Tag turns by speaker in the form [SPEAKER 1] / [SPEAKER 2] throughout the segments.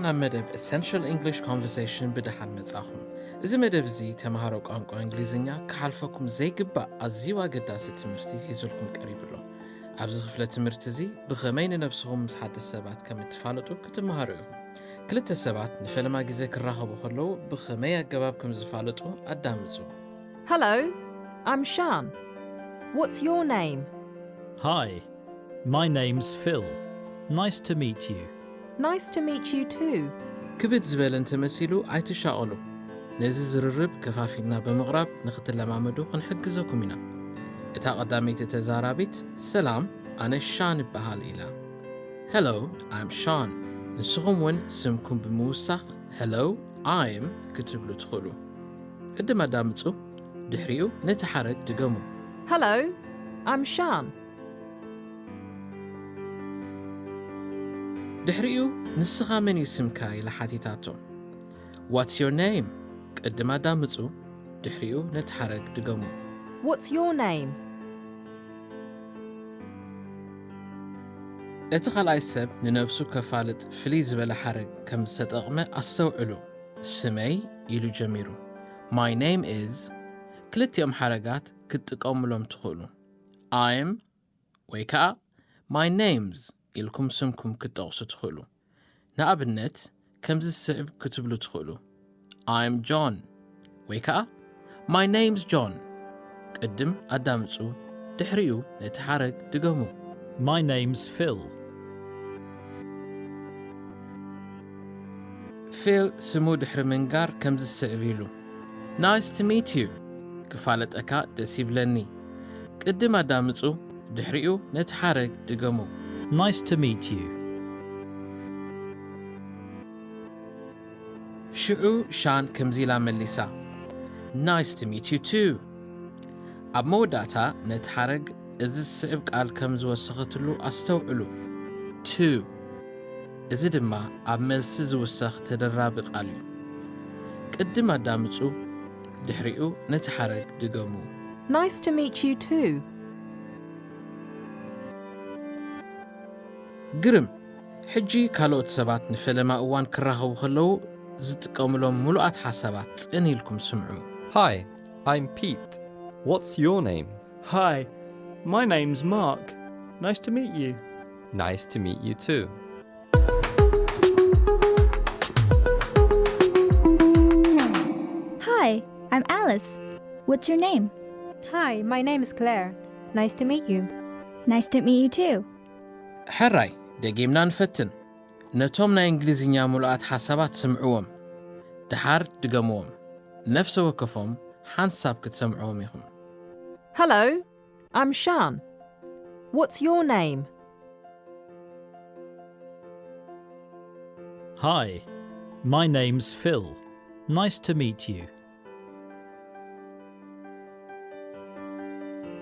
[SPEAKER 1] ناب مدب Essential English Conversation ብደሓን መጻኹም እዚ መደብ እዚ ተምሃሮ ቋንቋ እንግሊዝኛ ክሓልፈኩም ዘይግባእ ኣዝዩ ኣገዳሲ ትምህርቲ ሒዙልኩም ቀሪብሎ ኣብዚ ክፍለ ትምህርቲ እዚ ብኸመይ ንነብስኹም ምስ ሓደስቲ ሰባት ከም እትፋለጡ ክትመሃሩ ኢኹም ክልተ ሰባት ንፈለማ ግዜ ክራኸቡ ከለዉ ብኸመይ ኣገባብ ከም ዝፋለጡ ኣዳምፁ
[SPEAKER 2] Hello, I'm Shan. What's your name?
[SPEAKER 3] Hi, my name's Phil. Nice to meet you.
[SPEAKER 2] Nice to meet you too.
[SPEAKER 1] ክብድ ዝበለ እንተመሲሉ ኣይትሻቐሉ ነዚ ዝርርብ ከፋፊልና ብምቕራብ ንኽትለማመዱ ክንሕግዘኩም ኢና እታ ቀዳመይቲ ተዛራቢት ሰላም ኣነ ሻን ይበሃል ኢላ Hello, I'm Shan. ንስኹም ውን ስምኩም ብምውሳኽ Hello, I'm ክትብሉ ትኽእሉ ቅድም ኣዳምፁ ድሕሪኡ ነቲ ሓረግ ድገሙ
[SPEAKER 2] Hello, I'm Shan.
[SPEAKER 1] ድሕሪኡ ንስኻ መን እዩ ስምካ ኢላ ሓቲታቶ What's your name? ቅድም ኣዳምፁ ድሕሪኡ ነቲ ሓረግ ድገሙ
[SPEAKER 2] What's your name?
[SPEAKER 1] እቲ ኻልኣይ ሰብ ንነብሱ ከፋልጥ ፍልይ ዝበለ ሓረግ ከም ዝተጠቕመ ኣስተውዕሉ ስመይ ኢሉ ጀሚሩ My name is ክልቲኦም ሓረጋት ክትጥቀሙሎም ትኽእሉ I'm ወይ ከዓ My name's ኢልኩም ስምኩም ክትጠቕሱ ትኽእሉ ንኣብነት ከምዚ ዝስዕብ ክትብሉ ትኽእሉ I'm John ወይ ከዓ My name's John ቅድም ኣዳምፁ ድሕሪኡ ነቲ ሓረግ ድገሙ
[SPEAKER 3] My name's Phil.
[SPEAKER 1] Phil ስሙ ድሕሪ ምንጋር ከምዚ ዝስዕብ ኢሉ Nice to meet you ክፋለጠካ ደስ ይብለኒ ቅድም ኣዳምፁ ድሕሪኡ ነቲ ሓረግ ድገሙ
[SPEAKER 3] Nice to meet you.
[SPEAKER 1] ሽዑ ሻን ከምዚ ኢላ መሊሳ Nice to meet you too ኣብ መወዳእታ ነቲ ሓረግ እዚ ዝስዕብ ቃል ከም ዝወሰኸትሉ ኣስተውዕሉ to እዚ ድማ ኣብ መልሲ ዝውሰኽ ተደራቢ ቃል እዩ ቅድም ኣዳምፁ ድሕሪኡ ነቲ ሓረግ ድገሙ
[SPEAKER 2] Nice to meet you too.
[SPEAKER 1] ግርም ሕጂ ካልኦት ሰባት ንፈለማ እዋን ክራኸቡ ከለዉ ዝጥቀሙሎም ሙሉኣት ሓሳባት ጽን ኢልኩም ስምዑ
[SPEAKER 4] Hi, I'm Pete. What's your name?
[SPEAKER 5] Hi, my name's Mark. Nice to meet you.
[SPEAKER 4] Nice to meet you too.
[SPEAKER 6] Hi, I'm Alice. What's your name?
[SPEAKER 7] Hi, my name is Claire. Nice to meet you.
[SPEAKER 6] Nice to meet you too.
[SPEAKER 1] ሕራይ ደጊምና ንፈትን ነቶም ናይ እንግሊዝኛ ሙሉኣት ሓሳባት ስምዕዎም ድሓር ድገምዎም ነፍሲ ወከፎም ሓንሳብ ክትሰምዕዎም ኢኹም
[SPEAKER 2] Hello, I'm Shan. What's your name?
[SPEAKER 3] Hi, my name's Phil. Nice to meet you.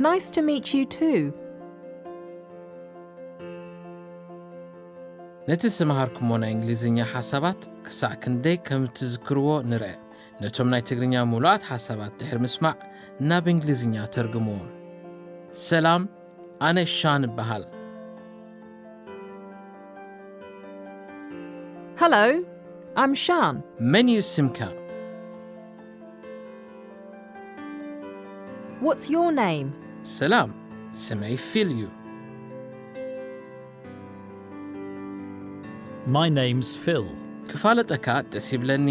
[SPEAKER 2] Nice to meet you too.
[SPEAKER 1] ነቲ ዝሰማሃርኩሞ ናይ እንግሊዝኛ ሓሳባት ክሳዕ ክንደይ ከም ትዝክርዎ ንርአ ነቶም ናይ ትግርኛ ሙሉኣት ሓሳባት ድሕሪ ምስማዕ ናብ እንግሊዝኛ ተርግምዎም ሰላም ኣነ ሻን ይበሃል
[SPEAKER 2] Hello, I'm Shan.
[SPEAKER 1] መን እዩ ስምካ
[SPEAKER 2] What's your name?
[SPEAKER 1] ሰላም ስመይ ፊል እዩ
[SPEAKER 3] My name's Phil.
[SPEAKER 1] ክፋለጠካ ደስ ይብለኒ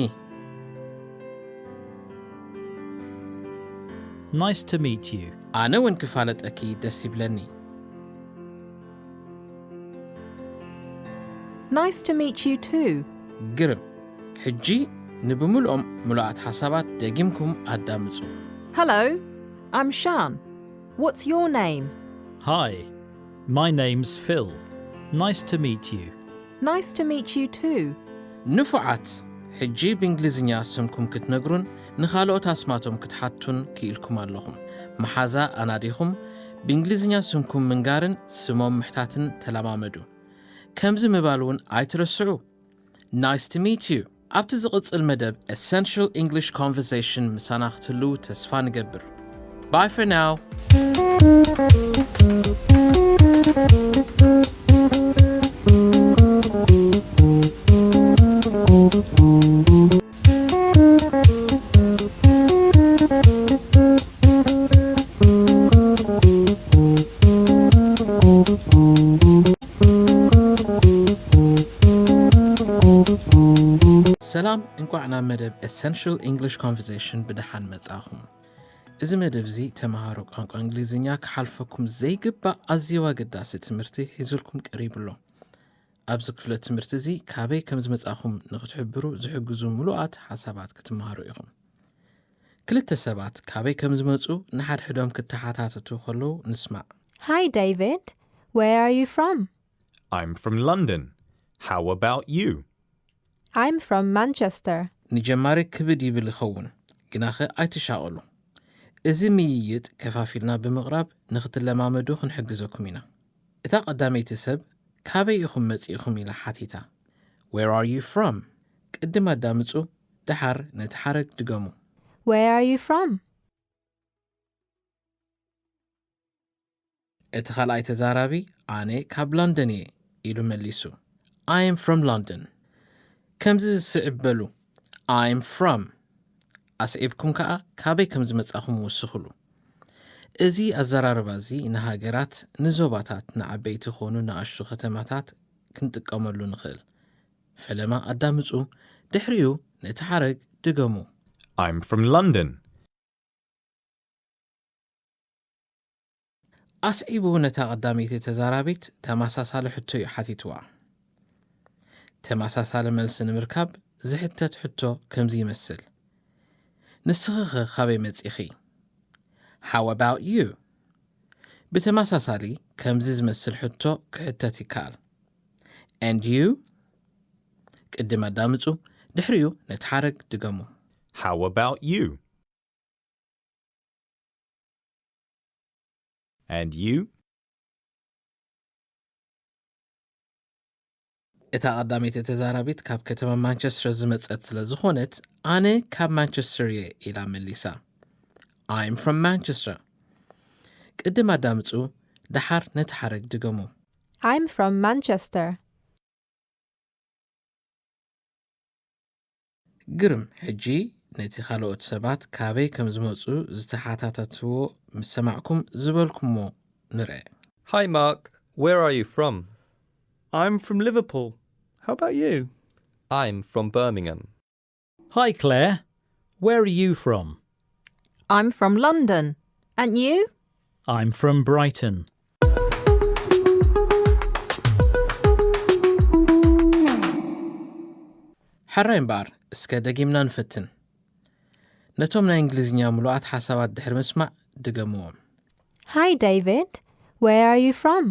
[SPEAKER 3] Nice to meet you.
[SPEAKER 1] ኣነ ውን ክፋለጠኪ ደስ ይብለኒ
[SPEAKER 2] Nice to meet you too.
[SPEAKER 1] ግርም ሕጂ ንብምልኦም ሙሉኣት ሓሳባት ደጊምኩም ኣዳምፁ
[SPEAKER 2] Hello, I'm Shan. What's your name?
[SPEAKER 3] Hi, my name's Phil. Nice to meet you.
[SPEAKER 2] Nice to meet you too.
[SPEAKER 1] ንፉዓት ሕጂ ብእንግሊዝኛ ስምኩም ክትነግሩን ንኻልኦት ኣስማቶም ክትሓቱን ክኢልኩም ኣለኹም መሓዛ ኣናዲኹም ብእንግሊዝኛ ስምኩም ምንጋርን ስሞም ምሕታትን ተለማመዱ ከምዚ ምባል እውን ኣይትረስዑ Nice to meet you ኣብቲ ዝቕጽል መደብ Essential English Conversation ምሳና ክትህልው ተስፋ ንገብር Bye for now. ሰላም እንኳዕ ናብ መደብ Essential English Conversation ብደሓን መጻኹም። እዚ መደብ እዚ ተምሃሮ ቋንቋ እንግሊዝኛ ክሓልፈኩም ዘይግባእ ኣዝዩ ኣገዳሲ ትምህርቲ ሒዙልኩም ቀሪብሎ። ኣብዚ ክፍለ ትምህርቲ እዚ ካበይ ከም ዝመጻኹም ንኽትሕብሩ ዝሕግዙ ሙሉኣት ሓሳባት ክትምሃሩ ኢኹም። ክልተ ሰባት ካበይ ከም ዝመጹ ንሓድሕዶም ክተሓታተቱ ከለዉ ንስማዕ።
[SPEAKER 7] Hi, David. Where are you from?
[SPEAKER 8] I'm from London. How about you?
[SPEAKER 7] I'm from Manchester.
[SPEAKER 1] ንጀማሪ ክብድ ይብል ይኸውን ግናኸ ኣይትሻቐሉ። እዚ ምይይጥ ከፋፊልና ብምቕራብ ንኽትለማመዱ ክንሕግዘኩም ኢና። እታ ቀዳመይቲ ሰብ ካበይ ኢኹም መጺኢኹም ኢላ ሓቲታ። Where are you from? ቅድም ኣዳምጹ ድሓር ነቲ ሓረግ ድገሙ።
[SPEAKER 7] Where are you from?
[SPEAKER 1] እቲ ኻልኣይ ተዛራቢ ኣነ ካብ ለንደን እየ ኢሉ መሊሱ። I am from London. ከምዚ ዝስዕበሉ I'm from ኣስዒብኩም ከዓ ካበይ ከም ዝመጻኹም ውስኽሉ። እዚ ኣዘራርባ እዚ ንሃገራት ንዞባታት ንዓበይቲ ኾኑ ንኣሽቱ ከተማታት ክንጥቀመሉ ንኽእል። ፈለማ ኣዳምጹ ድሕሪኡ ነቲ ሓረግ ድገሙ።
[SPEAKER 8] I'm from London.
[SPEAKER 1] ኣስዒቡ ነታ ቀዳመይቲ ተዛራቢት ተመሳሳሊ ሕቶ እዩ ሓቲትዋ። ተመሳሳሊ መልሲ ንምርካብ ዝሕተት ሕቶ ከምዚ ይመስል። ንስኽኸ ካበይ መጺኺ? How about you? ብተመሳሳሊ ከምዚ ዝመስል ሕቶ ክሕተት ይከኣል። And you? ቅድም ኣዳምጹ ድሕሪኡ ነቲ ሓረግ ድገሙ።
[SPEAKER 8] How about you? And you?
[SPEAKER 1] እታ ቀዳመይቲ ተዛራቢት ካብ ከተማ ማንቸስተር ዝመጸት ስለ ዝኾነት ኣነ ካብ ማንቸስተር እየ ኢላ መሊሳ። I'm from Manchester. ቅድም ኣዳምጹ ድሓር ነቲ ሓረግ ድገሙ።
[SPEAKER 7] I'm from Manchester.
[SPEAKER 1] ግርም ሕጂ ነቲ ካልኦት ሰባት ካበይ ከም ዝመጹ ዝተሓታተትዎ ምስ ሰማዕኩም ዝበልኩሞ ንርአ።
[SPEAKER 4] Hi, Mark. Where are you from?
[SPEAKER 5] I'm from Liverpool. How about you?
[SPEAKER 4] I'm from Birmingham.
[SPEAKER 3] Hi, Claire. Where are you from?
[SPEAKER 2] I'm from London. And you?
[SPEAKER 3] I'm from Brighton.
[SPEAKER 1] ሓራይ እምበር እስከ ደጊምና ንፈትን። ነቶም ናይ እንግሊዝኛ ሙሉኣት ሓሳባት ድሕሪ ምስማዕ ድገምዎም።
[SPEAKER 7] Hi, David. Where are you from?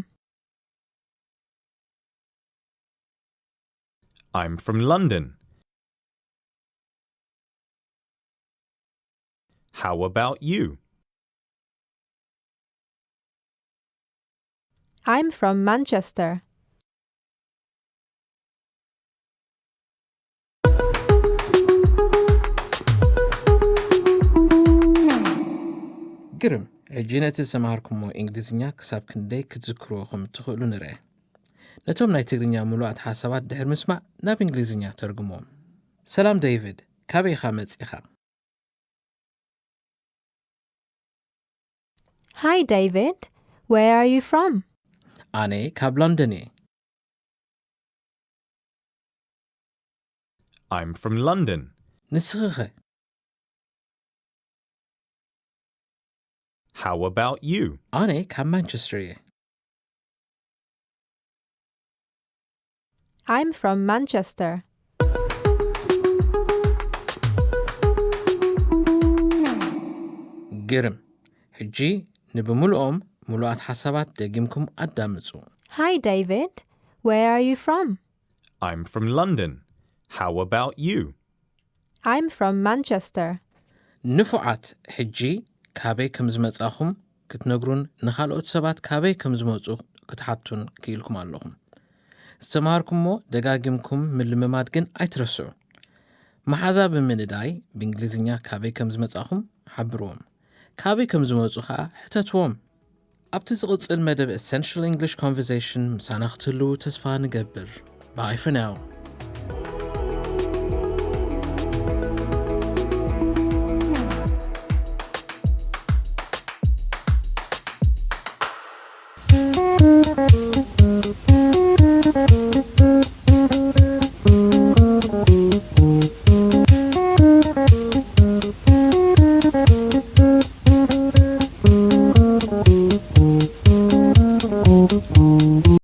[SPEAKER 8] I'm from London. How about you?
[SPEAKER 7] I'm from Manchester.
[SPEAKER 1] ግርም ሕጂ ነቲ ዝተምሃርኩሞ እንግሊዝኛ ክሳብ ክንደይ ክትዝክርዎ ከም እትኽእሉ ንርአ። ነቶም ናይ ትግርኛ ሙሉኣት ሓሳባት ድሕሪ ምስማዕ ናብ እንግሊዝኛ ተርጉሞም። ሰላም ዴቪድ፣ ካበይ ኢኻ መጺኻ?
[SPEAKER 7] Hi, David. Where are you from?
[SPEAKER 1] ኣነ ካብ ለንደን እየ።
[SPEAKER 8] I'm from London.
[SPEAKER 1] ንስኽኸ?
[SPEAKER 8] How about you?
[SPEAKER 1] ኣነ ካብ ማንቸስተር እየ።
[SPEAKER 7] I'm from Manchester.
[SPEAKER 1] ግርም ሕጂ ንብምልኦም ሙሉኣት ሓሳባት ደጊምኩም ኣዳምጹ።
[SPEAKER 7] Hi, David. Where are you from?
[SPEAKER 8] I'm from London. How about you?
[SPEAKER 7] I'm from Manchester.
[SPEAKER 1] ንፉዓት ሕጂ ካበይ ከም ዝመጻኹም ክትነግሩን ንኻልኦት ሰባት ካበይ ከም ዝመጹ ክትሓቱን ክኢልኩም ኣለኹም። ዝተምሃርኩሞ ደጋጊምኩም ምልምማድ ግን ኣይትረስዑ። መሓዛ ብምንዳይ ብእንግሊዝኛ ካበይ ከም ዝመጻኹም ሓብርዎም። ካበይ ከም ዝመጹ ከዓ ሕተትዎም። ኣብቲ ዝቕጽል መደብ Essential English Conversation ምሳና ክትህልው ተስፋ ንገብር። Bye for now.